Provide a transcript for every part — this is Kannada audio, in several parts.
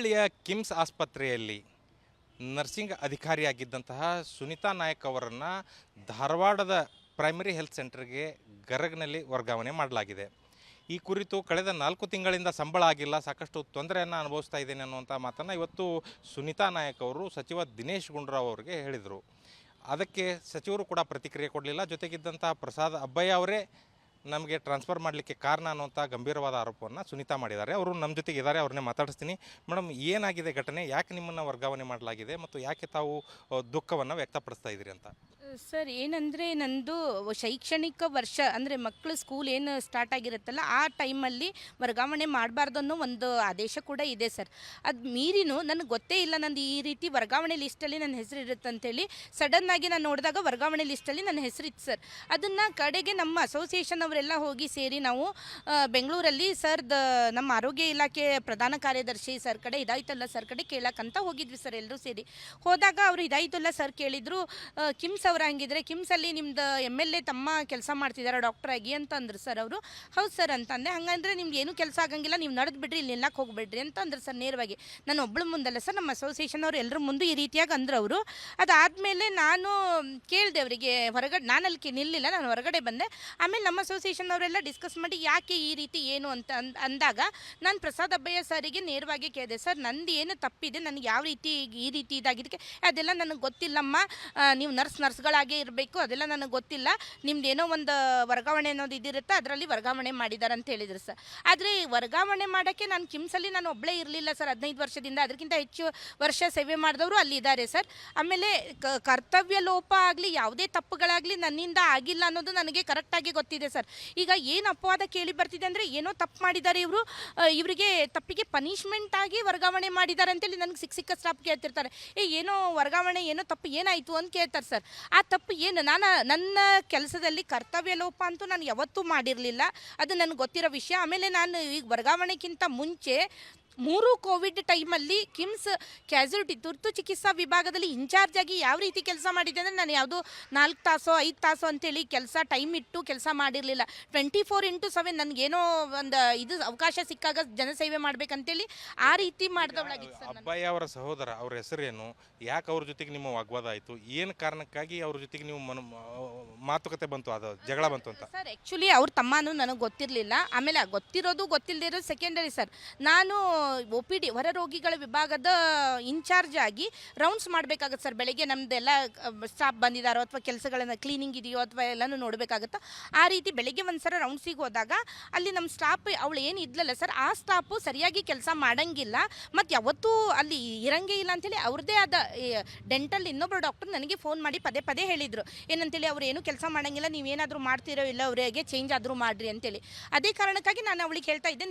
ಹುಬ್ಬಳ್ಳಿಯ ಕಿಮ್ಸ್ ಆಸ್ಪತ್ರೆಯಲ್ಲಿ ನರ್ಸಿಂಗ್ ಅಧಿಕಾರಿಯಾಗಿದ್ದಂತಹ ಸುನೀತಾ ನಾಯಕ್ ಅವರನ್ನು ಧಾರವಾಡದ ಪ್ರೈಮರಿ ಹೆಲ್ತ್ ಸೆಂಟರ್ಗೆ ಗರಗ್ನಲ್ಲಿ ವರ್ಗಾವಣೆ ಮಾಡಲಾಗಿದೆ. ಈ ಕುರಿತು ಕಳೆದ 4 ತಿಂಗಳಿಂದ ಸಂಬಳ ಆಗಿಲ್ಲ, ಸಾಕಷ್ಟು ತೊಂದರೆಯನ್ನು ಅನುಭವಿಸ್ತಾ ಇದ್ದೇನೆ ಅನ್ನುವಂಥ ಮಾತನ್ನು ಇವತ್ತು ಸುನೀತಾ ನಾಯಕ್ ಅವರು ಸಚಿವ ದಿನೇಶ್ ಗುಂಡೂರಾವ್ ಅವರಿಗೆ ಹೇಳಿದರು. ಅದಕ್ಕೆ ಸಚಿವರು ಕೂಡ ಪ್ರತಿಕ್ರಿಯೆ ಕೊಡಲಿಲ್ಲ. ಜೊತೆಗಿದ್ದಂಥ ಪ್ರಸಾದ್ ಅಬ್ಬಯ್ಯ ಅವರೇ ನಮಗೆ ಟ್ರಾನ್ಸ್ಫರ್ ಮಾಡಲಿಕ್ಕೆ ಕಾರಣ ಅನ್ನುವಂಥ ಗಂಭೀರವಾದ ಆರೋಪವನ್ನು ಸುನೀತಾ ಮಾಡಿದ್ದಾರೆ. ಅವರು ನಮ್ಮ ಜೊತೆಗೆ ಇದ್ದಾರೆ, ಅವ್ರನ್ನೇ ಮಾತಾಡಿಸ್ತೀನಿ. ಮೇಡಮ್, ಏನಾಗಿದೆ ಘಟನೆ, ಯಾಕೆ ನಿಮ್ಮನ್ನು ವರ್ಗಾವಣೆ ಮಾಡಲಾಗಿದೆ ಮತ್ತು ಯಾಕೆ ತಾವು ದುಃಖವನ್ನು ವ್ಯಕ್ತಪಡಿಸ್ತಾ ಇದ್ದೀರಿ ಅಂತ? ಸರ್, ಏನಂದರೆ ನಂದು ಶೈಕ್ಷಣಿಕ ವರ್ಷ ಅಂದರೆ ಮಕ್ಕಳು ಸ್ಕೂಲ್ ಏನು ಸ್ಟಾರ್ಟ್ ಆಗಿರುತ್ತಲ್ಲ ಆ ಟೈಮಲ್ಲಿ ವರ್ಗಾವಣೆ ಮಾಡಬಾರ್ದು ಅನ್ನೋ ಒಂದು ಆದೇಶ ಕೂಡ ಇದೆ ಸರ್. ಅದು ಮೀರಿನೂ ನನಗೆ ಗೊತ್ತೇ ಇಲ್ಲ ನಂದು ಈ ರೀತಿ ವರ್ಗಾವಣೆ ಲಿಸ್ಟಲ್ಲಿ ನನ್ನ ಹೆಸರು ಇರುತ್ತೆ ಅಂತೇಳಿ. ಸಡನ್ನಾಗಿ ನಾನು ನೋಡಿದಾಗ ವರ್ಗಾವಣೆ ಲಿಸ್ಟಲ್ಲಿ ನನ್ನ ಹೆಸರಿತ್ತು ಸರ್. ಅದನ್ನು ಕಡೆಗೆ ನಮ್ಮ ಅಸೋಸಿಯೇಷನ್ ಅವರೆಲ್ಲ ಹೋಗಿ ಸೇರಿ ನಾವು ಬೆಂಗಳೂರಲ್ಲಿ ನಮ್ಮ ಆರೋಗ್ಯ ಇಲಾಖೆ ಪ್ರಧಾನ ಕಾರ್ಯದರ್ಶಿ ಸರ್ ಕಡೆ ಇದಾಯ್ತಲ್ಲ ಸರ್ ಕಡೆ ಕೇಳಕ್ಕಂತ ಹೋಗಿದ್ವಿ ಸರ್. ಎಲ್ಲರೂ ಸೇರಿ ಹೋದಾಗ ಅವರು ಇದಾಯ್ತಲ್ಲ ಸರ್ ಕೇಳಿದರು, ಕಿಮ್ಸ್ ಅವ್ರು ಹಂಗಿದ್ರೆ ಕಿಮ್ಸಲ್ಲಿ ನಿಮ್ದು MLA ತಮ್ಮ ಕೆಲಸ ಮಾಡ್ತಿದ್ದಾರೆ ಡಾಕ್ಟರ್ ಆಗಿ ಅಂತ ಅಂದ್ರು ಸರ್. ಅವರು ಹೌದು ಸರ್ ಅಂತಂದೆ. ಹಂಗಂದ್ರೆ ನಿಮ್ಗೆ ಏನೂ ಕೆಲಸ ಆಗಂಗಿಲ್ಲ, ನೀವು ನಡೆದು ಬಿಡ್ರಿ, ಇಲ್ಲಿ ನಿಲ್ಲಕ್ಕೆ ಹೋಗ್ಬಿಡ್ರಿ ಅಂತ ಅಂದ್ರು ಸರ್ ನೇರವಾಗಿ. ನಾನು ಒಬ್ಬಳು ಮುಂದಲ್ಲ ಸರ್, ನಮ್ಮ ಅಸೋಸಿಯೇಷನ್ ಅವ್ರು ಎಲ್ಲರ ಮುಂದೆ ಈ ರೀತಿಯಾಗಿ ಅಂದ್ರು ಅವರು. ಅದಾದಮೇಲೆ ನಾನು ಕೇಳಿದೆ ಅವರಿಗೆ ಹೊರಗಡೆ, ನಾನು ಅಲ್ಲಿ ನಿಲ್ಲಿಲ್ಲ, ನಾನು ಹೊರಗಡೆ ಬಂದೆ. ಆಮೇಲೆ ನಮ್ಮ ಅಸೋಸಿಯೇಷನ್ ಅವರೆಲ್ಲ ಡಿಸ್ಕಸ್ ಮಾಡಿ ಯಾಕೆ ಈ ರೀತಿ ಏನು ಅಂತ ಅಂದಾಗ ನಾನು ಪ್ರಸಾದ್ ಅಬ್ಬಯ್ಯ ಸರಿಗೆ ನೇರವಾಗಿ ಕೇಳಿದೆ, ಸರ್ ನಂದು ಏನು ತಪ್ಪಿದೆ, ನನಗೆ ಯಾವ ರೀತಿ ಈ ರೀತಿ ಇದಾಗಿದ್ದಕ್ಕೆ ಅದೆಲ್ಲ ನನಗೆ ಗೊತ್ತಿಲ್ಲಮ್ಮ, ನೀವು ನರ್ಸ್ಗಳಾಗೇ ಇರಬೇಕು, ಅದೆಲ್ಲ ನನಗೆ ಗೊತ್ತಿಲ್ಲ, ನಿಮ್ದು ಏನೋ ಒಂದು ವರ್ಗಾವಣೆ ಅನ್ನೋದು ಇದಿರುತ್ತೆ ಅದರಲ್ಲಿ ವರ್ಗಾವಣೆ ಮಾಡಿದ್ದಾರೆ ಅಂತ ಹೇಳಿದ್ರು ಸರ್. ಆದರೆ ವರ್ಗಾವಣೆ ಮಾಡೋಕ್ಕೆ ನಾನು ಕಿಮ್ಸಲ್ಲಿ ನಾನು ಒಬ್ಬಳೇ ಇರಲಿಲ್ಲ ಸರ್. 15 ವರ್ಷದಿಂದ ಅದಕ್ಕಿಂತ ಹೆಚ್ಚು ವರ್ಷ ಸೇವೆ ಮಾಡಿದವರು ಅಲ್ಲಿದ್ದಾರೆ ಸರ್. ಆಮೇಲೆ ಕರ್ತವ್ಯ ಲೋಪ ಆಗಲಿ ಯಾವುದೇ ತಪ್ಪುಗಳಾಗಲಿ ನನ್ನಿಂದ ಆಗಿಲ್ಲ ಅನ್ನೋದು ನನಗೆ ಕರೆಕ್ಟಾಗಿ ಗೊತ್ತಿದೆ ಸರ್. ಈಗ ಏನು ಅಪವಾದ ಕೇಳಿ ಬರ್ತಿದೆ ಅಂದರೆ ಏನೋ ತಪ್ಪು ಮಾಡಿದ್ದಾರೆ ಇವರು, ಇವರಿಗೆ ತಪ್ಪಿಗೆ ಪನಿಷ್ಮೆಂಟ್ ಆಗಿ ವರ್ಗಾವಣೆ ಮಾಡಿದ್ದಾರೆ ಅಂತೇಳಿ ನನಗೆ ಸಿಕ್ಕ ಸ್ಟಾಪ್ ಕೇಳ್ತಿರ್ತಾರೆ. ಏನೋ ವರ್ಗಾವಣೆ ಏನೋ ತಪ್ಪು ಏನಾಯಿತು ಅಂತ ಕೇಳ್ತಾರೆ ಸರ್. ಆ ತಪ್ಪು ಏನು, ನನ್ನ ಕೆಲಸದಲ್ಲಿ ಕರ್ತವ್ಯ ಲೋಪ ಅಂತೂ ನಾನು ಯಾವತ್ತೂ ಮಾಡಿರಲಿಲ್ಲ, ಅದು ನನಗೆ ಗೊತ್ತಿರೋ ವಿಷಯ. ಆಮೇಲೆ ನಾನು ಈಗ ವರ್ಗಾವಣೆಗಿಂತ ಮುಂಚೆ 3 ಕೋವಿಡ್ ಟೈಮಲ್ಲಿ ಕಿಮ್ಸ್ ಕ್ಯಾಸುಲಿಟಿ ತುರ್ತು ಚಿಕಿತ್ಸಾ ವಿಭಾಗದಲ್ಲಿ ಇನ್ಚಾರ್ಜ್ ಆಗಿ ಯಾವ ರೀತಿ ಕೆಲಸ ಮಾಡಿದ್ದೆ ಅಂದರೆ, ನಾನು ಯಾವುದೋ 4 ತಾಸೋ 5 ತಾಸೋ ಅಂತೇಳಿ ಟೈಮ್ ಇಟ್ಟು ಕೆಲಸ ಮಾಡಿರಲಿಲ್ಲ. 24/7 ನನಗೇನೋ ಒಂದು ಇದು ಅವಕಾಶ ಸಿಕ್ಕಾಗ ಜನಸೇವೆ ಮಾಡ್ಬೇಕಂತೇಳಿ ಆ ರೀತಿ ಮಾಡಿದವಳಾಗಿತ್ತು ಸರ್. ಅಬ್ಬಯ್ಯ ಅವರ ಸಹೋದರ, ಅವ್ರ ಹೆಸರೇನು, ಯಾಕೆ ಅವ್ರ ಜೊತೆಗೆ ನಿಮ್ಮ ವಾಗ್ವಾದ ಆಯಿತು, ಏನು ಕಾರಣಕ್ಕಾಗಿ ಅವ್ರ ಜೊತೆಗೆ ನೀವು ಮಾತುಕತೆ ಬಂತು, ಅದು ಜಗಳ ಬಂತು ಅಂತ? ಸರ್, ಆ್ಯಕ್ಚುಲಿ ಅವ್ರ ತಮ್ಮನೂ ನನಗೆ ಗೊತ್ತಿರಲಿಲ್ಲ. ಆಮೇಲೆ ಗೊತ್ತಿರೋದು ಗೊತ್ತಿಲ್ಲದೆ ಇರೋದು ಸೆಕೆಂಡರಿ ಸರ್. ನಾನು OPD ಹೊರ ರೋಗಿಗಳ ವಿಭಾಗದ ಇನ್ಚಾರ್ಜ್ ಆಗಿ ರೌಂಡ್ಸ್ ಮಾಡಬೇಕಾಗತ್ತೆ ಸರ್. ಬೆಳಗ್ಗೆ ನಮ್ಮದೆಲ್ಲ ಸ್ಟಾಫ್ ಬಂದಿದ್ದಾರೋ ಅಥವಾ ಕೆಲಸಗಳನ್ನು ಕ್ಲೀನಿಂಗ್ ಇದೆಯೋ ಅಥವಾ ಎಲ್ಲನೂ ನೋಡಬೇಕಾಗತ್ತಾ. ಆ ರೀತಿ ಬೆಳಗ್ಗೆ ಒಂದು ಸಲ ರೌಂಡ್ಸಿಗೆ ಹೋದಾಗ ಅಲ್ಲಿ ನಮ್ಮ ಸ್ಟಾಫ್ ಅವಳು ಏನು ಇದ್ಲಲ್ಲ ಸರ್, ಆ ಸ್ಟಾಫು ಸರಿಯಾಗಿ ಕೆಲಸ ಮಾಡೋಂಗಿಲ್ಲ ಮತ್ತು ಯಾವತ್ತೂ ಅಲ್ಲಿ ಇರಂಗೇ ಇಲ್ಲ ಅಂತೇಳಿ ಅವ್ರದ್ದೇ ಆದ ಡೆಂಟಲ್ ಇನ್ನೊಬ್ಬರು ಡಾಕ್ಟರ್ ನನಗೆ ಫೋನ್ ಮಾಡಿ ಪದೇ ಹೇಳಿದರು. ಏನಂತೇಳಿ ಅವ್ರು ಏನು ಕೆಲಸ ಮಾಡೋಂಗಿಲ್ಲ, ನೀವೇನಾದರೂ ಮಾಡ್ತಿರೋ ಇಲ್ಲ, ಅವರಿಗೆ ಚೇಂಜ್ ಆದರೂ ಮಾಡಿರಿ ಅಂತೇಳಿ. ಅದೇ ಕಾರಣಕ್ಕಾಗಿ ನಾನು ಅವಳಿಗೆ ಹೇಳ್ತಾ ಇದ್ದೆ,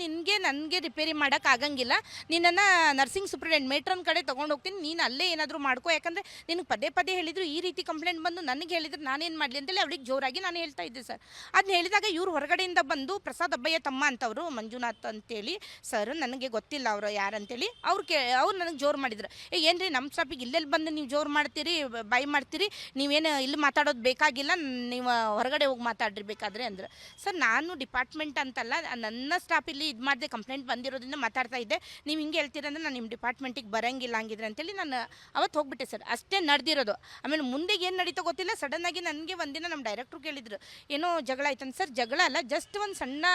ನನಗೆ ರಿಪೇರಿ ಮಾಡೋಕ್ಕೆ ಆಗಂಗಿಲ್ಲ, ನಿನ್ನನ್ನು ನರ್ಸಿಂಗ್ ಸೂಪ್ರಿಡೆಂಟ್ ಮೇಟ್ರನ್ ಕಡೆ ತೊಗೊಂಡು ಹೋಗ್ತೀನಿ, ನೀನು ಅಲ್ಲೇ ಏನಾದರೂ ಮಾಡ್ಕೋ, ಯಾಕಂದರೆ ನಿನಗೆ ಪದೇ ಹೇಳಿದ್ರು ಈ ರೀತಿ ಕಂಪ್ಲೇಂಟ್ ಬಂದು ನನಗೆ ಹೇಳಿದ್ರು ನಾನೇನು ಮಾಡಲಿ ಅಂತೇಳಿ ಅವಳಿಗೆ ಜೋರಾಗಿ ನಾನು ಹೇಳ್ತಾ ಇದ್ದೆ ಸರ್. ಅದನ್ನ ಹೇಳಿದಾಗ ಇವ್ರು ಹೊರಗಡೆಯಿಂದ ಬಂದು ಪ್ರಸಾದ್ ಅಬ್ಬಯ್ಯ ತಮ್ಮ ಅಂತವರು ಮಂಜುನಾಥ್ ಅಂತೇಳಿ ಸರ್, ನನಗೆ ಗೊತ್ತಿಲ್ಲ ಅವರು ಯಾರಂತೇಳಿ, ಅವ್ರು ನನಗೆ ಜೋರು ಮಾಡಿದ್ರು. ಏನು ರೀ ನಮ್ಮ ಸ್ಟಾಪಿಗೆ ಇಲ್ಲೆಲ್ಲಿ ಬಂದು ನೀವು ಜೋರು ಮಾಡ್ತೀರಿ, ಬಾಯ್ ಮಾಡ್ತೀರಿ, ನೀವೇನು ಇಲ್ಲಿ ಮಾತಾಡೋದು ಬೇಕಾಗಿಲ್ಲ, ನೀವು ಹೊರಗಡೆ ಹೋಗಿ ಮಾತಾಡ್ರಿ ಬೇಕಾದರೆ ಅಂದ್ರೆ. ಸರ್, ನಾನು ಡಿಪಾರ್ಟ್ಮೆಂಟ್ ಅಂತಲ್ಲ, ನನ್ನ ಸ್ಟಾಫ್ ಇಲ್ಲಿ ಇದು ಮಾಡಿದೆ ಕಂಪ್ಲೇಂಟ್ ಬಂದಿರೋದ್ರಿಂದ ಮಾತಾಡ್ತಾ ಇದ್ದೆ. ನೀವು ಹಿಂಗೆ ಹೇಳ್ತೀರಂದ್ರೆ ನಾನು ನಿಮ್ಮ ಡಿಪಾರ್ಟ್ಮೆಂಟಿಗೆ ಬರೋಂಗಿಲ್ಲ ಹಂಗಿದ್ರೆ ಅಂತೇಳಿ ನಾನು ಅವತ್ತು ಹೋಗ್ಬಿಟ್ಟೆ ಸರ್. ಅಷ್ಟೇ ನಡೆದಿರೋದು. ಆಮೇಲೆ ಮುಂದೆ ಏನು ನಡೀತೋ ಗೊತ್ತಿಲ್ಲ, ಸಡನ್ನಾಗಿ ನನಗೆ ಒಂದಿನ ನಮ್ಮ ಡೈರೆಕ್ಟ್ರು ಕೇಳಿದ್ರು, ಏನೋ ಜಗಳ ಆಯ್ತಂತ. ಸರ್, ಜಗಳ ಅಲ್ಲ, ಜಸ್ಟ್ ಒಂದು ಸಣ್ಣ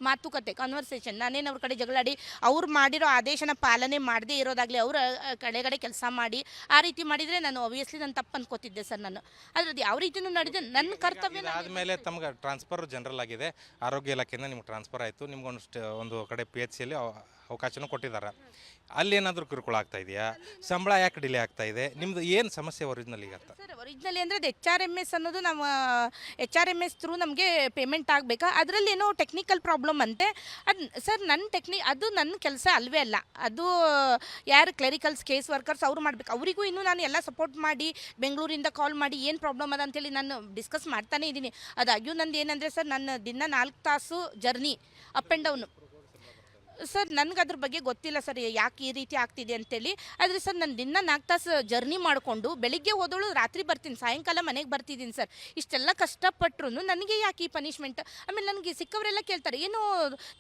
ಮಾತುಕತೆ, ಕನ್ವರ್ಸೇಷನ್. ನಾನೇನು ಅವ್ರ ಕಡೆ ಜಗಳಾಡಿ ಅವ್ರು ಮಾಡಿರೋ ಆದೇಶನ ಪಾಲನೆ ಮಾಡದೇ ಇರೋದಾಗಲಿ, ಅವ್ರ ಕಡೆಗಡೆ ಕೆಲಸ ಮಾಡಿ ಆ ರೀತಿ ಮಾಡಿದರೆ ನಾನು ಆಬ್ವಿಯಸ್ಲಿ ನಾನು ತಪ್ಪು ಅನ್ಕೋತಿದ್ದೆ ಸರ್. ನಾನು ಅದ್ರದ್ದು ಯಾವ ರೀತಿಯೂ ನಡೆದಿದೆ, ನನ್ನ ಕರ್ತವ್ಯ. ಆದಮೇಲೆ ತಮ್ಗೆ ಟ್ರಾನ್ಸ್ಫರ್ ಜನರಲ್ ಆಗಿದೆ, ಆರೋಗ್ಯ ಇಲಾಖೆಯಿಂದ ನಿಮ್ಗೆ ಟ್ರಾನ್ಸ್ಫರ್ ಆಯಿತು, ನಿಮ್ಗೊಂದು ಕಡೆ PHCಯಲ್ಲಿ ಅವಕಾಶನೂ ಕೊಟ್ಟಿದ್ದಾರೆ. ಅಲ್ಲೇನಾದರೂ ಕಿರುಕುಳ ಆಗ್ತಾ ಇದೆಯಾ, ಸಂಬಳ ಯಾಕೆ ಡಿಲೇ ಆಗ್ತಾ ಇದೆ, ನಿಮ್ಮದು ಏನು ಸಮಸ್ಯೆ ಒರಿಜಿನಲಿ ಅಂತ? ಸರ್, ಒರಿಜಿನಲಿ ಅಂದರೆ ಅದು HRMS ಅನ್ನೋದು ನಾವು HRMS ಥ್ರೂ ನಮಗೆ ಪೇಮೆಂಟ್ ಆಗಬೇಕಾ, ಅದರಲ್ಲಿ ಏನೋ ಟೆಕ್ನಿಕಲ್ ಪ್ರಾಬ್ಲಮ್ ಅಂತೆ. ಅದು ಸರ್ ಅದು ನನ್ನ ಕೆಲಸ ಅಲ್ವೇ ಅಲ್ಲ, ಅದು ಯಾರು ಕ್ಲರಿಕಲ್ಸ್ ಕೇಸ್ ವರ್ಕರ್ಸ್ ಅವ್ರು ಮಾಡಬೇಕು. ಅವರಿಗೂ ಇನ್ನೂ ನಾನು ಎಲ್ಲ ಸಪೋರ್ಟ್ ಮಾಡಿ ಬೆಂಗಳೂರಿಂದ ಕಾಲ್ ಮಾಡಿ ಏನು ಪ್ರಾಬ್ಲಮ್ ಅದ ಅಂತೇಳಿ ನಾನು ಡಿಸ್ಕಸ್ ಮಾಡ್ತಾನೇ ಇದ್ದೀನಿ. ಅದಾಗ್ಯೂ ನಂದು ಏನಂದರೆ ಸರ್, ನನ್ನ ದಿನ 4 ತಾಸು journey up and down sir ನನಗೆ ಅದ್ರ ಬಗ್ಗೆ ಗೊತ್ತಿಲ್ಲ ಸರ್, ಯಾಕೆ ಈ ರೀತಿ ಆಗ್ತಿದೆ ಅಂತೇಳಿ. ಆದರೆ ಸರ್ ನಾನು ದಿನ 4 ತಾಸು ಜರ್ನಿ ಮಾಡಿಕೊಂಡು ಬೆಳಿಗ್ಗೆ ಹೋದಳು ರಾತ್ರಿ ಬರ್ತೀನಿ, ಸಾಯಂಕಾಲ ಮನೆಗೆ ಬರ್ತಿದ್ದೀನಿ ಸರ್. ಇಷ್ಟೆಲ್ಲ ಕಷ್ಟಪಟ್ಟರು ನನಗೆ ಯಾಕೆ ಈ ಪನಿಷ್ಮೆಂಟ್? ಆಮೇಲೆ ನನಗೆ ಸಿಕ್ಕವರೆಲ್ಲ ಕೇಳ್ತಾರೆ, ಏನು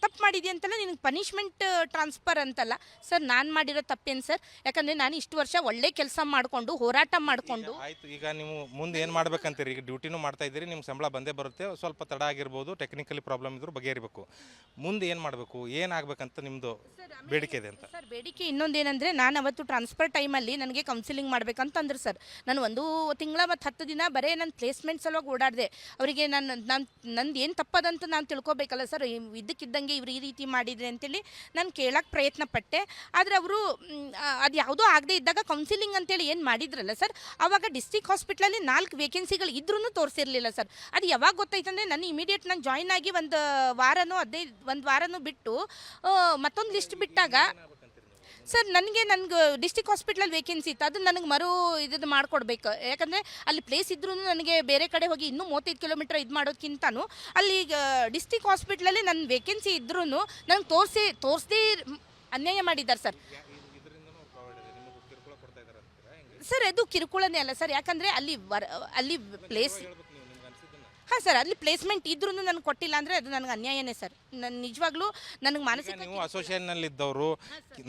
ತಪ್ಪು ಮಾಡಿದೆ ಅಂತಲ್ಲ, ನಿನಗೆ ಪನಿಷ್ಮೆಂಟ್ ಟ್ರಾನ್ಸ್ಫರ್ ಅಂತಲ್ಲ. ಸರ್ ನಾನು ಮಾಡಿರೋ ತಪ್ಪೇನು ಸರ್? ಯಾಕಂದರೆ ನಾನು ಇಷ್ಟು ವರ್ಷ ಒಳ್ಳೆ ಕೆಲಸ ಮಾಡಿಕೊಂಡು ಹೋರಾಟ ಮಾಡಿಕೊಂಡು. ಆಯ್ತು, ಈಗ ನೀವು ಮುಂದೆ ಏನು ಮಾಡ್ಬೇಕಂತೀರಿ? ಈಗ ಡ್ಯೂಟಿನೂ ಮಾಡ್ತಾ ಇದ್ದೀರಿ, ನಿಮ್ಗೆ ಸಂಬಳ ಬಂದೇ ಬರುತ್ತೆ, ಸ್ವಲ್ಪ ತಡ ಆಗಿರ್ಬೋದು, ಟೆಕ್ನಿಕಲಿ ಪ್ರಾಬ್ಲಮ್ ಇದ್ರೂ ಬಗೆಹರಿಬೇಕು. ಮುಂದೆ ಏನು ಮಾಡಬೇಕು, ಏನಾಗಬೇಕಂತ ನಿಮ್ಮದು ಬೇಡಿಕೆ ಇದೆ ಅಂತ? ಸರ್ ಬೇಡಿಕೆ ಇನ್ನೊಂದೇನೆಂದರೆ, ನಾನು ಅವತ್ತು ಟ್ರಾನ್ಸ್ಫರ್ ಟೈಮಲ್ಲಿ ನನಗೆ ಕೌನ್ಸಿಲಿಂಗ್ ಮಾಡ್ಬೇಕಂತಂದ್ರೆ ಸರ್, ನಾನು 1 ತಿಂಗಳ ಮತ್ತು 10 ದಿನ ಬರೀ ನನ್ನ ಪ್ಲೇಸ್ಮೆಂಟ್ ಸಲುವಾಗಿ ಓಡಾಡಿದೆ. ಅವರಿಗೆ ನಂದು ಏನು ತಪ್ಪದಂತ ನಾನು ತಿಳ್ಕೊಬೇಕಲ್ಲ ಸರ್, ಇದ್ದಕ್ಕಿದ್ದಂಗೆ ಇವ್ರು ಈ ರೀತಿ ಮಾಡಿದ್ರೆ ಅಂತೇಳಿ ನಾನು ಕೇಳಕ್ಕೆ ಪ್ರಯತ್ನ ಪಟ್ಟೆ. ಆದರೆ ಅವರು ಅದು ಯಾವುದೋ ಆಗದೆ ಇದ್ದಾಗ ಕೌನ್ಸಿಲಿಂಗ್ ಅಂತೇಳಿ ಏನು ಮಾಡಿದ್ರಲ್ಲ ಸರ್, ಆವಾಗ ಡಿಸ್ಟ್ರಿಕ್ಟ್ ಹಾಸ್ಪಿಟ್ಲಲ್ಲಿ 4 ವೇಕೆನ್ಸಿಗಳು ಇದ್ರೂ ತೋರಿಸಿರಲಿಲ್ಲ ಸರ್. ಅದು ಯಾವಾಗ ಗೊತ್ತಾಯ್ತಂದರೆ, ನಾನು ಇಮಿಡಿಯೇಟ್ ನಾನು ಜಾಯ್ನ್ ಆಗಿ 1 ವಾರನೂ ಬಿಟ್ಟು ಮತ್ತೊಂದು ಲಿಸ್ಟ್ ಬಿಟ್ಟಾಗ ಸರ್ ನನಗೆ ಡಿಸ್ಟ್ರಿಕ್ಟ್ ಹಾಸ್ಪಿಟ್ಲಲ್ಲಿ ವೇಕೆನ್ಸಿ ಇತ್ತು, ಅದು ನನಗೆ ಇದು ಮಾಡಿಕೊಡ್ಬೇಕು. ಯಾಕಂದರೆ ಅಲ್ಲಿ ಪ್ಲೇಸ್ ಇದ್ರೂ ನನಗೆ ಬೇರೆ ಕಡೆ ಹೋಗಿ ಇನ್ನೂ 35 ಕಿಲೋಮೀಟರ್ ಇದು ಮಾಡೋದಕ್ಕಿಂತನೂ ಅಲ್ಲಿ ಡಿಸ್ಟ್ರಿಕ್ಟ್ ಹಾಸ್ಪಿಟ್ಲಲ್ಲಿ ನನ್ನ ವೇಕೆನ್ಸಿ ಇದ್ರೂ ನನಗೆ ತೋರಿಸದೇ ಅನ್ಯಾಯ ಮಾಡಿದ್ದಾರೆ ಸರ್. ಸರ್ ಅದು ಕಿರುಕುಳನೇ ಅಲ್ಲ ಸರ್, ಯಾಕಂದರೆ ಅಲ್ಲಿ ಪ್ಲೇಸ್, ಹಾಂ ಸರ್, ಅಲ್ಲಿ ಪ್ಲೇಸ್ಮೆಂಟ್ ಇದ್ರೂ ನನಗೆ ಕೊಟ್ಟಿಲ್ಲ ಅಂದರೆ ಅದು ನನಗೆ ಅನ್ಯಾಯನೇ ಸರ್. ನಾನು ನಿಜವಾಗ್ಲೂ ನನಗೆ ಮಾನಸಿಕ. ನೀವು ಅಸೋಸಿಯೇಷನ್ನಲ್ಲಿ ಇದ್ದವರು,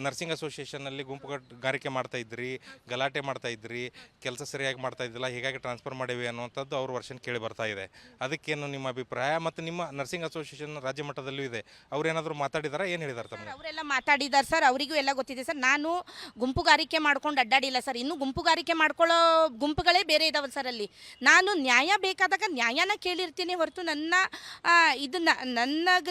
ನರ್ಸಿಂಗ್ ಅಸೋಸಿಯೇಷನ್ನಲ್ಲಿ ಗುಂಪುಗಾರಿಕೆ ಮಾಡ್ತಾ ಇದ್ರಿ, ಗಲಾಟೆ ಮಾಡ್ತಾ ಇದ್ರಿ, ಕೆಲಸ ಸರಿಯಾಗಿ ಮಾಡ್ತಾ ಇದ್ದಿಲ್ಲ, ಹೀಗಾಗಿ ಟ್ರಾನ್ಸ್ಫರ್ ಮಾಡೇವಿ ಅನ್ನುವಂಥದ್ದು ಅವ್ರ ವರ್ಷನ್ ಕೇಳಿ ಬರ್ತಾ ಇದೆ. ಅದಕ್ಕೇನು ನಿಮ್ಮ ಅಭಿಪ್ರಾಯ? ಮತ್ತು ನಿಮ್ಮ ನರ್ಸಿಂಗ್ ಅಸೋಸಿಯೇಷನ್ ರಾಜ್ಯ ಮಟ್ಟದಲ್ಲೂ ಇದೆ, ಅವ್ರೇನಾದರೂ ಮಾತಾಡಿದಾರ? ಏನು ಹೇಳಿದಾರೆ ತಮ್ಮ? ಅವರೆಲ್ಲ ಮಾತಾಡಿದ್ದಾರೆ ಸರ್, ಅವರಿಗೂ ಎಲ್ಲ ಗೊತ್ತಿದೆ ಸರ್. ನಾನು ಗುಂಪುಗಾರಿಕೆ ಮಾಡ್ಕೊಂಡು ಅಡ್ಡಾಡಿಲ್ಲ ಸರ್. ಇನ್ನೂ ಗುಂಪುಗಾರಿಕೆ ಮಾಡ್ಕೊಳ್ಳೋ ಗುಂಪುಗಳೇ ಬೇರೆ ಇದಾವಲ್ಲ ಸರ್. ಅಲ್ಲಿ ನಾನು ನ್ಯಾಯ ಬೇಕಾದಾಗ ನ್ಯಾಯನ ಕೇಳಿರ್ತೀನಿ ಹೊರತು ನನಗೆ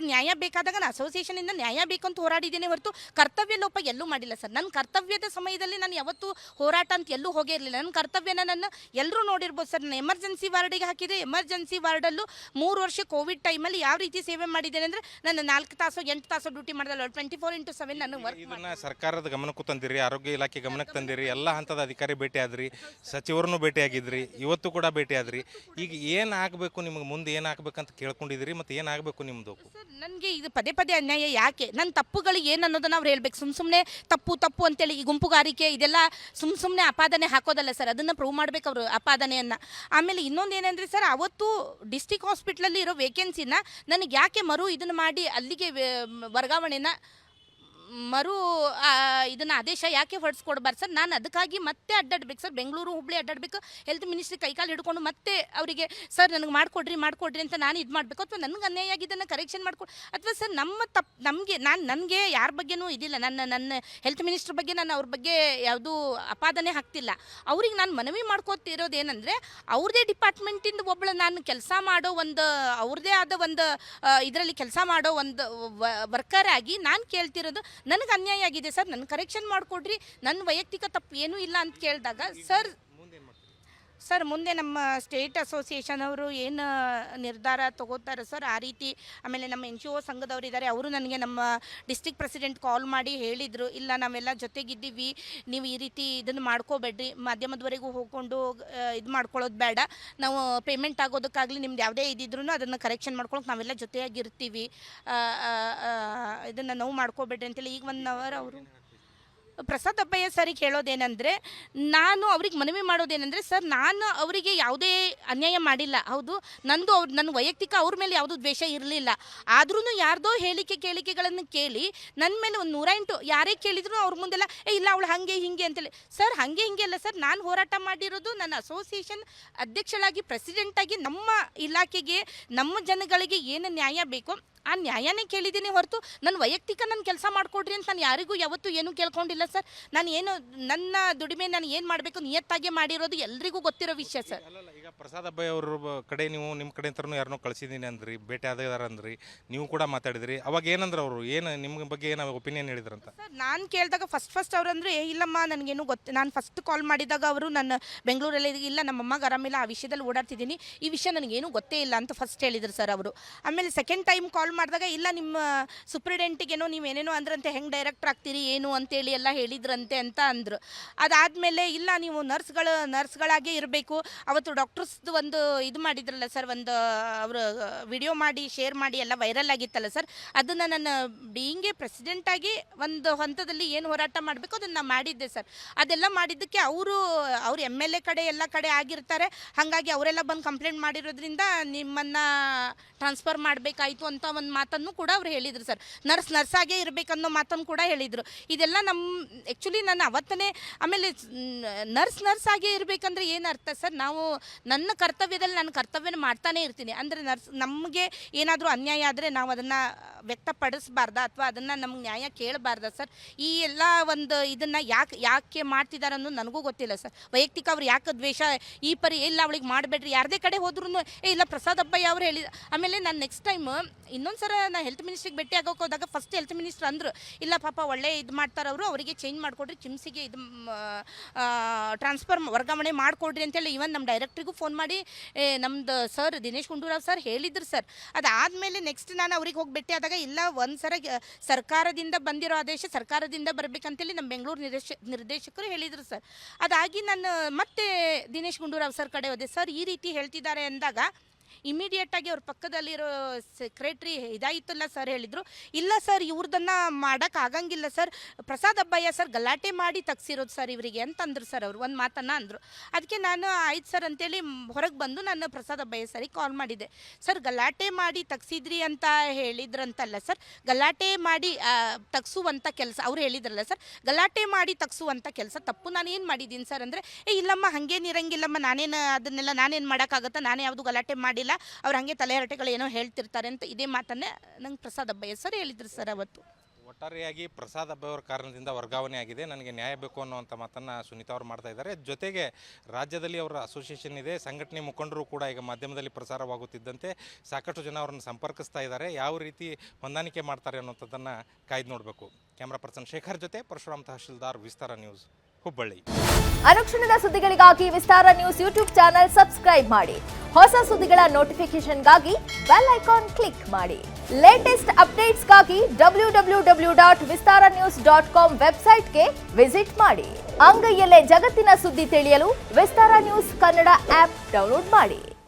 ನ್ಯಾಯ ಬೇಕಾದಾಗ ನಾನು ಅಸೋಸಿಯೇಷನಿಂದ ನ್ಯಾಯ ಬೇಕಂತ ಹೋರಾಡಿದ್ದೇನೆ ಹೊರತು ಕರ್ತವ್ಯ ಲೋಪ ಎಲ್ಲೂ ಮಾಡಿಲ್ಲ ಸರ್. ನನ್ನ ಕರ್ತವ್ಯದ ಸಮಯದಲ್ಲಿ ನಾನು ಯಾವತ್ತೂ ಹೋರಾಟ ಅಂತ ಎಲ್ಲೂ ಹೋಗೇ ಇರಲಿಲ್ಲ. ನನ್ನ ಕರ್ತವ್ಯನ ನನ್ನ ಎಲ್ಲರೂ ನೋಡಿರ್ಬೋದು ಸರ್. ನಾನು ಎಮರ್ಜೆನ್ಸಿ ವಾರ್ಡಿಗೆ ಹಾಕಿದೆ. ಎಮರ್ಜೆನ್ಸಿ ವಾರ್ಡಲ್ಲೂ 3 ವರ್ಷ ಕೋವಿಡ್ ಟೈಮಲ್ಲಿ ಯಾವ ರೀತಿ ಸೇವೆ ಮಾಡಿದ್ದೇನೆ ಅಂದರೆ, ನನ್ನ 4 ತಾಸು 8 ತಾಸು ಡ್ಯೂಟಿ ಮಾಡಿದಲ್ಲ, 24/7 ನನಗೆ ವರ್ಕ್. ಇದನ್ನ ಸರ್ಕಾರದ ಗಮನಕ್ಕೂ ತಂದಿರಿ, ಆರೋಗ್ಯ ಇಲಾಖೆ ಗಮನಕ್ಕೆ ತಂದಿರಿ, ಎಲ್ಲ ಹಂತದ ಅಧಿಕಾರಿ ಭೇಟಿ ಆದ್ರಿ, ಸಚಿವರನ್ನು ಭೇಟಿ ಆಗಿದ್ರಿ, ಇವತ್ತು ಕೂಡ ಭೇಟಿ ಆದ್ರಿ. ಈಗ ಏನಾಗಬೇಕು ನಿಮಗೆ, ಮುಂದೆ ಏನಾಗಬೇಕಂತ ಕೇಳ್ಕೊಂಡಿದ್ದೀರಿ, ಮತ್ತು ಏನಾಗಬೇಕು ನಿಮ್ಮದು? ಸರ್ ನನಗೆ ಇದು ಪದೇ ಅನ್ಯಾಯ ಯಾಕೆ? ನನ್ನ ತಪ್ಪುಗಳು ಏನು ಅನ್ನೋದನ್ನ ಅವ್ರು ಹೇಳ್ಬೇಕು. ಸುಮ್ಮನೆ ತಪ್ಪು ಅಂತೇಳಿ ಈ ಗುಂಪುಗಾರಿಕೆ ಇದೆಲ್ಲ ಸುಮ್ಮನೆ ಅಪಾದನೆ ಹಾಕೋದಲ್ಲ ಸರ್, ಅದನ್ನು ಪ್ರೂವ್ ಮಾಡ್ಬೇಕು ಅವರು ಅಪಾದನೆಯನ್ನು. ಆಮೇಲೆ ಇನ್ನೊಂದು ಏನಂದರೆ ಸರ್, ಅವತ್ತು ಡಿಸ್ಟ್ರಿಕ್ಟ್ ಹಾಸ್ಪಿಟ್ಲಲ್ಲಿ ಇರೋ ವೇಕೆನ್ಸಿನ ನನಗೆ ಯಾಕೆ ಇದನ್ನು ಮಾಡಿ ಅಲ್ಲಿಗೆ ವರ್ಗಾವಣೆನ ಇದನ್ನು ಆದೇಶ ಯಾಕೆ ಹೊರಡಿಸ್ಕೊಡ್ಬಾರ್ದು ಸರ್? ನಾನು ಅದಕ್ಕಾಗಿ ಮತ್ತೆ ಅಡ್ಡಾಡ್ಬೇಕು ಸರ್, ಬೆಂಗಳೂರು ಹುಬ್ಳಿ ಅಡ್ಡಾಡಬೇಕು, ಹೆಲ್ತ್ ಮಿನಿಸ್ಟ್ರಿ ಕೈಕಾಲು ಹಿಡ್ಕೊಂಡು ಮತ್ತೆ ಅವರಿಗೆ ಸರ್ ನನಗೆ ಮಾಡಿಕೊಡ್ರಿ ಅಂತ ನಾನು ಇದು ಮಾಡಬೇಕು, ಅಥವಾ ನನಗೆ ಅನ್ಯಾಯ ಆಗಿದ್ದನ್ನು ಕರೆಕ್ಷನ್ ಮಾಡ್ಕೊಡು, ಅಥವಾ ಸರ್ ನನಗೆ ಯಾರ ಬಗ್ಗೆನೂ ಇದಿಲ್ಲ. ನನ್ನ ಹೆಲ್ತ್ ಮಿನಿಸ್ಟ್ರ್ ಬಗ್ಗೆ ನಾನು ಅವ್ರ ಬಗ್ಗೆ ಯಾವುದೂ ಅಪಾದನೆ ಹಾಕ್ತಿಲ್ಲ. ಅವ್ರಿಗೆ ನಾನು ಮನವಿ ಮಾಡ್ಕೋತಿರೋದೇನೆಂದರೆ, ಅವ್ರದ್ದೇ ಡಿಪಾರ್ಟ್ಮೆಂಟಿಂದ ಒಬ್ಬಳು ನಾನು ಕೆಲಸ ಮಾಡೋ ಅವ್ರದ್ದೇ ಆದ ಇದರಲ್ಲಿ ಕೆಲಸ ಮಾಡೋ ವರ್ಕರ್ ಆಗಿ ನಾನು ಕೇಳ್ತಿರೋದು, ನನಗೆ ಅನ್ಯಾಯ ಆಗಿದೆ ಸರ್, ನನ್ನ ಕರೆಕ್ಷನ್ ಮಾಡಿಕೊಡ್ರಿ, ನನ್ನ ವೈಯಕ್ತಿಕ ತಪ್ಪು ಏನೂ ಇಲ್ಲ ಅಂತ ಕೇಳಿದಾಗ ಸರ್ ಮುಂದೆ ನಮ್ಮ ಸ್ಟೇಟ್ ಅಸೋಸಿಯೇಷನ್ ಅವರು ಏನು ನಿರ್ಧಾರ ತಗೋತಾರೆ ಸರ್ ಆ ರೀತಿ. ಆಮೇಲೆ ನಮ್ಮ NGO ಸಂಘದವರು ಇದ್ದಾರೆ, ಅವರು ನನಗೆ ನಮ್ಮ ಡಿಸ್ಟ್ರಿಕ್ಟ್ ಪ್ರೆಸಿಡೆಂಟ್ ಕಾಲ್ ಮಾಡಿ ಹೇಳಿದರು, ಇಲ್ಲ ನಾವೆಲ್ಲ ಜೊತೆಗಿದ್ದೀವಿ, ನೀವು ಈ ರೀತಿ ಇದನ್ನು ಮಾಡ್ಕೋಬೇಡ್ರಿ, ಮಾಧ್ಯಮದವರೆಗೂ ಹೋಗ್ಕೊಂಡು ಇದು ಮಾಡ್ಕೊಳ್ಳೋದು ಬೇಡ, ನಾವು ಪೇಮೆಂಟ್ ಆಗೋದಕ್ಕಾಗಲಿ ನಿಮ್ದು ಯಾವುದೇ ಇದ್ದಿದ್ರು ಅದನ್ನು ಕರೆಕ್ಷನ್ ಮಾಡ್ಕೊಳಕ್ಕೆ ನಾವೆಲ್ಲ ಜೊತೆಯಾಗಿರ್ತೀವಿ, ಇದನ್ನು ನೋವು ಮಾಡ್ಕೋಬೇಡ್ರಿ ಅಂತೇಳಿ. ಈಗ 1 ಅವರ್ ಅವರು ಪ್ರಸಾದ್ ಅಬ್ಬಯ್ಯ ಸರಿಗೆ ಹೇಳೋದೇನೆಂದರೆ, ನಾನು ಅವ್ರಿಗೆ ಮನವಿ ಮಾಡೋದೇನೆಂದರೆ, ಸರ್ ನಾನು ಅವರಿಗೆ ಯಾವುದೇ ಅನ್ಯಾಯ ಮಾಡಿಲ್ಲ, ಹೌದು ನನ್ನ ವೈಯಕ್ತಿಕ ಅವ್ರ ಮೇಲೆ ಯಾವುದೂ ದ್ವೇಷ ಇರಲಿಲ್ಲ. ಆದ್ರೂ ಯಾರ್ದೋ ಕೇಳಿಕೆಗಳನ್ನು ಕೇಳಿ ನನ್ನ ಮೇಲೆ 108 ಯಾರೇ ಕೇಳಿದ್ರು ಅವ್ರ ಮುಂದೆಲ್ಲ ಇಲ್ಲ ಅವಳು ಹಾಗೆ ಹಿಂಗೆ ಅಂತೇಳಿ. ಸರ್ ಹಾಗೆ ಹಿಂಗೆ ಅಲ್ಲ ಸರ್, ನಾನು ಹೋರಾಟ ಮಾಡಿರೋದು ನನ್ನ ಅಸೋಸಿಯೇಷನ್ ಅಧ್ಯಕ್ಷಳಾಗಿ, ಪ್ರೆಸಿಡೆಂಟಾಗಿ, ನಮ್ಮ ಇಲಾಖೆಗೆ ನಮ್ಮ ಜನಗಳಿಗೆ ಏನು ನ್ಯಾಯ ಬೇಕೋ ಆ ನ್ಯಾಯನೇ ಕೇಳಿದ್ದೀನಿ ಹೊರತು ನನ್ನ ವೈಯಕ್ತಿಕ ನನ್ನ ಕೆಲಸ ಮಾಡಿಕೊಡ್ರಿ ಅಂತ ನಾನು ಯಾರಿಗೂ ಯಾವತ್ತೂ ಏನೂ ಕೇಳ್ಕೊಂಡಿಲ್ಲ ಸರ್. ನಾನು ಏನು ನನ್ನ ದುಡಿಮೆ ನಾನು ಏನು ಮಾಡಬೇಕು ನಿಯತ್ತಾಗೆ ಮಾಡಿರೋದು ಎಲ್ರಿಗೂ ಗೊತ್ತಿರೋ ವಿಷಯ ಸರ್. ಈಗ ಪ್ರಸಾದ್ ಅಬ್ಬಯ್ಯ ಅವ್ರ ಕಡೆ ನೀವು ನಿಮ್ಮ ಕಡೆ ಅಂತರೂ ಯಾರನ್ನೋ ಕಳಿಸಿದ್ದೀನಿ ಅಂದ್ರಿ, ಭೇಟಿ ಆದಾರ ಅಂದ್ರಿ, ನೀವು ಕೂಡ ಮಾತಾಡಿದ್ರಿ, ಅವಾಗ ಏನಂದ್ರೆ ಅವರು ಏನು ನಿಮ್ಮ ಬಗ್ಗೆ ಏನೋ ಒಪಿನಿಯನ್ ಹೇಳಿದ್ರಂತ? ಸರ್ ನಾನು ಕೇಳಿದಾಗ ಫಸ್ಟ್ ಅವ್ರಂದ್ರೆ ಇಲ್ಲಮ್ಮ ನನಗೇನು ನಾನು ಫಸ್ಟ್ ಕಾಲ್ ಮಾಡಿದಾಗ ಅವರು ನನ್ನ ಬೆಂಗಳೂರಲ್ಲಿ ಇಲ್ಲ, ನಮ್ಮಮ್ಮಗೆ ಆರಾಮಿಲ್ಲ, ಆ ವಿಷಯದಲ್ಲಿ ಓಡಾಡ್ತಿದ್ದೀನಿ, ಈ ವಿಷಯ ನನಗೇನು ಗೊತ್ತೇ ಇಲ್ಲ ಅಂತ ಫಸ್ಟ್ ಹೇಳಿದ್ರು ಸರ್ ಅವರು. ಆಮೇಲೆ ಸೆಕೆಂಡ್ ಟೈಮ್ ಕಾಲ್ ಮಾಡಿದಾಗ ಇಲ್ಲ ನಿಮ್ಮ ಸೂಪ್ರಿಡೆಂಟಿಗೇನೋ ನೀವೇನೇನೋ ಅಂದ್ರಂತೆ, ಹೆಂಗೆ ಡೈರೆಕ್ಟರ್ ಆಗ್ತೀರಿ ಏನು ಅಂತೇಳಿ ಎಲ್ಲ ಹೇಳಿದ್ರಂತೆ ಅಂತ ಅಂದರು. ಅದಾದಮೇಲೆ ಇಲ್ಲ ನೀವು ನರ್ಸ್ಗಳಾಗೇ ಇರಬೇಕು. ಅವತ್ತು ಡಾಕ್ಟರ್ಸ್ದು ಒಂದು ಇದು ಮಾಡಿದ್ರಲ್ಲ ಸರ್, ಒಂದು ಅವರು ವಿಡಿಯೋ ಮಾಡಿ ಶೇರ್ ಮಾಡಿ ಎಲ್ಲ ವೈರಲ್ ಆಗಿತ್ತಲ್ಲ ಸರ್, ಅದನ್ನು ನನ್ನ ಬೀಯಿಂಗೇ ಪ್ರೆಸಿಡೆಂಟಾಗಿ ಒಂದು ಹಂತದಲ್ಲಿ ಏನು ಹೋರಾಟ ಮಾಡಬೇಕು ಅದನ್ನು ನಾನು ಮಾಡಿದ್ದೆ ಸರ್. ಅದೆಲ್ಲ ಮಾಡಿದ್ದಕ್ಕೆ ಅವ್ರು MLA ಕಡೆ ಎಲ್ಲ ಕಡೆ ಆಗಿರ್ತಾರೆ, ಹಾಗಾಗಿ ಅವರೆಲ್ಲ ಬಂದು ಕಂಪ್ಲೇಂಟ್ ಮಾಡಿರೋದ್ರಿಂದ ನಿಮ್ಮನ್ನು ಟ್ರಾನ್ಸ್ಫರ್ ಮಾಡಬೇಕಾಯಿತು ಅಂತ ಒಂದು ಮಾತನ್ನು ಕೂಡ ಅವ್ರು ಹೇಳಿದರು ಸರ್. ನರ್ಸಾಗೇ ಇರಬೇಕನ್ನೋ ಮಾತನ್ನು ಕೂಡ ಹೇಳಿದರು. ಇದೆಲ್ಲ ಆ್ಯಕ್ಚುಲಿ ನಾನು ಅವತ್ತನೇ ಆಮೇಲೆ ನರ್ಸ್ ಆಗೇ ಇರಬೇಕಂದ್ರೆ ಏನು ಅರ್ಥ ಸರ್? ನಾವು ನನ್ನ ಕರ್ತವ್ಯದಲ್ಲಿ ನನ್ನ ಕರ್ತವ್ಯನ ಮಾಡ್ತಾನೆ ಇರ್ತೀನಿ. ಅಂದರೆ ನಮಗೆ ಏನಾದರೂ ಅನ್ಯಾಯ ಆದರೆ ನಾವು ಅದನ್ನು ವ್ಯಕ್ತಪಡಿಸಬಾರ್ದ ಅಥವಾ ಅದನ್ನು ನಮ್ಗೆ ನ್ಯಾಯ ಕೇಳಬಾರ್ದ ಸರ್? ಈ ಎಲ್ಲ ಒಂದು ಇದನ್ನು ಯಾಕೆ ಮಾಡ್ತಿದ್ದಾರೆ ಅನ್ನೋದು ನನಗೂ ಗೊತ್ತಿಲ್ಲ ಸರ್. ವೈಯಕ್ತಿಕ ಅವ್ರು ಯಾಕೆ ದ್ವೇಷ ಈ ಪರಿ ಇಲ್ಲ ಅವಳಿಗೆ ಮಾಡಬೇಡ್ರಿ, ಯಾರದೇ ಕಡೆ ಹೋದ್ರೂ ಇಲ್ಲ ಪ್ರಸಾದ್ ಅಬ್ಬಯ್ಯ ಅವ್ರು ಹೇಳಿ. ಆಮೇಲೆ ನಾನು ನೆಕ್ಸ್ಟ್ ಟೈಮ್ ಇನ್ನೊಂದು ಸಲ ನಾನು ಹೆಲ್ತ್ ಮಿನಿಸ್ಟ್ರಿಗೆ ಭೇಟಿ ಆಗೋಕೆ ಹೋದಾಗ ಫಸ್ಟ್ ಹೆಲ್ತ್ ಮಿನಿಸ್ಟ್ರ್ ಅಂದರು, ಇಲ್ಲ ಪಾಪ ಒಳ್ಳೆ ಇದು ಮಾಡ್ತಾರೆ ಅವರು, ಅವರಿಗೆ ಚೇಂಜ್ ಮಾಡಿಕೊಡ್ರಿ, ಕಿಮ್ಸಿಗೆ ಇದು ಟ್ರಾನ್ಸ್ಫರ್ ವರ್ಗಾವಣೆ ಮಾಡಿಕೊಡ್ರಿ ಅಂತೇಳಿ ಈವನ್ ನಮ್ಮ ಡೈರೆಕ್ಟ್ರಿಗೂ ಫೋನ್ ಮಾಡಿ ನಮ್ಮದು ಸರ್ ದಿನೇಶ್ ಗುಂಡೂರಾವ್ ಸರ್ ಹೇಳಿದ್ರು ಸರ್. ಅದಾದಮೇಲೆ ನೆಕ್ಸ್ಟ್ ನಾನು ಅವ್ರಿಗೆ ಹೋಗಿ ಭೇಟಿ ಆದಾಗ ಇಲ್ಲ ಒಂದು ಸರ ಸರ್ಕಾರದಿಂದ ಬಂದಿರೋ ಆದೇಶ ಸರ್ಕಾರದಿಂದ ಬರಬೇಕಂತೇಳಿ ನಮ್ಮ ಬೆಂಗಳೂರು ನಿರ್ದೇಶಕರು ಹೇಳಿದರು ಸರ್. ಅದಾಗಿ ನಾನು ಮತ್ತೆ ದಿನೇಶ್ ಗುಂಡೂರಾವ್ ಸರ್ ಕಡೆ ಹೋದೆ. ಸರ್ ಈ ರೀತಿ ಹೇಳ್ತಿದ್ದಾರೆ ಅಂದಾಗ ಇಮಿಡಿಯೇಟಾಗಿ ಅವ್ರ ಪಕ್ಕದಲ್ಲಿರೋ ಸೆಕ್ರೆಟ್ರಿ ಇದಾಯಿತಲ್ಲ ಸರ್ ಹೇಳಿದರು, ಇಲ್ಲ ಸರ್ ಇವ್ರದನ್ನು ಮಾಡೋಕ್ಕಾಗಂಗಿಲ್ಲ ಸರ್, ಪ್ರಸಾದ್ ಅಬ್ಬಯ್ಯ ಸರ್ ಗಲಾಟೆ ಮಾಡಿ ತಗ್ಸಿರೋದು ಸರ್ ಇವರಿಗೆ ಅಂತಂದ್ರು ಸರ್. ಅವರು ಒಂದು ಮಾತನ್ನು ಅಂದರು. ಅದಕ್ಕೆ ನಾನು ಆಯ್ತು ಸರ್ ಅಂತೇಳಿ ಹೊರಗೆ ಬಂದು ನಾನು ಪ್ರಸಾದ್ ಅಬ್ಬಯ್ಯ ಸರಿಗೆ ಕಾಲ್ ಮಾಡಿದೆ. ಸರ್ ಗಲಾಟೆ ಮಾಡಿ ತಗ್ಸಿದ್ರಿ ಅಂತ ಹೇಳಿದ್ರಂತಲ್ಲ ಸರ್, ಗಲಾಟೆ ಮಾಡಿ ತಗ್ಸುವಂಥ ಕೆಲಸ ಅವ್ರು ಹೇಳಿದ್ರಲ್ಲ ಸರ್, ಗಲಾಟೆ ಮಾಡಿ ತಗ್ಸುವಂಥ ಕೆಲಸ ತಪ್ಪು ನಾನು ಏನು ಮಾಡಿದ್ದೀನಿ ಸರ್ ಅಂದರೆ, ಇಲ್ಲಮ್ಮ ಹಾಗೇನಿರಂಗಿಲ್ಲಮ್ಮ, ನಾನೇನು ಮಾಡೋಕ್ಕಾಗತ್ತಾ, ನಾನೇ ಯಾವುದು ಗಲಾಟೆ ಮಾಡಿಲ್ಲ, ಅವ್ರು ಹಾಗೆ ತಲೆಹರಟೆಗಳು ಏನೋ ಹೇಳ್ತಿರ್ತಾರೆ ಅಂತ ಇದೇ ಮಾತನ್ನೇ ನಂಗೆ ಪ್ರಸಾದ್ ಅಬ್ಬಯ್ಯ ಸರ್ ಹೇಳಿದ್ರು ಸರ್ ಅವತ್ತು. ಒಟ್ಟಾರೆಯಾಗಿ ಪ್ರಸಾದ್ ಅಬ್ಬಯ್ಯ ಅವರ ಕಾರಣದಿಂದ ವರ್ಗಾವಣೆ ಆಗಿದೆ, ನನಗೆ ನ್ಯಾಯ ಬೇಕು ಅನ್ನುವಂಥ ಮಾತನ್ನು ಸುನೀತಾ ಅವರು ಮಾಡ್ತಾ ಇದ್ದಾರೆ. ಜೊತೆಗೆ ರಾಜ್ಯದಲ್ಲಿ ಅವರ ಅಸೋಸಿಯೇಷನ್ ಇದೆ, ಸಂಘಟನೆ ಮುಖಂಡರು ಕೂಡ ಈಗ ಮಾಧ್ಯಮದಲ್ಲಿ ಪ್ರಸಾರವಾಗುತ್ತಿದ್ದಂತೆ ಸಾಕಷ್ಟು ಜನ ಅವರನ್ನು ಸಂಪರ್ಕಿಸ್ತಾ ಇದ್ದಾರೆ. ಯಾವ ರೀತಿ ಹೊಂದಾಣಿಕೆ ಮಾಡ್ತಾರೆ ಅನ್ನೋಂಥದ್ದನ್ನು ಕಾಯ್ದು ನೋಡಬೇಕು. ಕ್ಯಾಮ್ರಾ ಪರ್ಸನ್ ಶೇಖರ್ ಜೊತೆ ಪರಶುರಾಮ್ ತಹಶೀಲ್ದಾರ್, ವಿಸ್ತಾರ ನ್ಯೂಸ್, ಹುಬ್ಬಳ್ಳಿ. ಅನುಕ್ಷಣದ ಸುದ್ದಿಗಳಿಗಾಗಿ ವಿಸ್ತಾರ ನ್ಯೂಸ್ ಯೂಟ್ಯೂಬ್ ಚಾನೆಲ್ ಸಬ್ಸ್ಕ್ರೈಬ್ ಮಾಡಿ. ಹೊಸ ಸುದ್ದಿಗಳ ನೋಟಿಫಿಕೇಶನ್ಗಾಗಿ ಬೆಲ್ ಐಕಾನ್ ಕ್ಲಿಕ್ ಮಾಡಿ. ಲೇಟೆಸ್ಟ್ ಅಪ್ಡೇಟ್ಸ್ಗಾಗಿ www.vistaranews.com ವೆಬ್ಸೈಟ್ಗೆ ವಿಸಿಟ್ ಮಾಡಿ. ಅಂಗೈಯಲ್ಲೇ ಜಗತ್ತಿನ ಸುದ್ದಿ ತಿಳಿಯಲು ವಿಸ್ತಾರ ನ್ಯೂಸ್ ಕನ್ನಡ ಆಪ್ ಡೌನ್ಲೋಡ್ ಮಾಡಿ.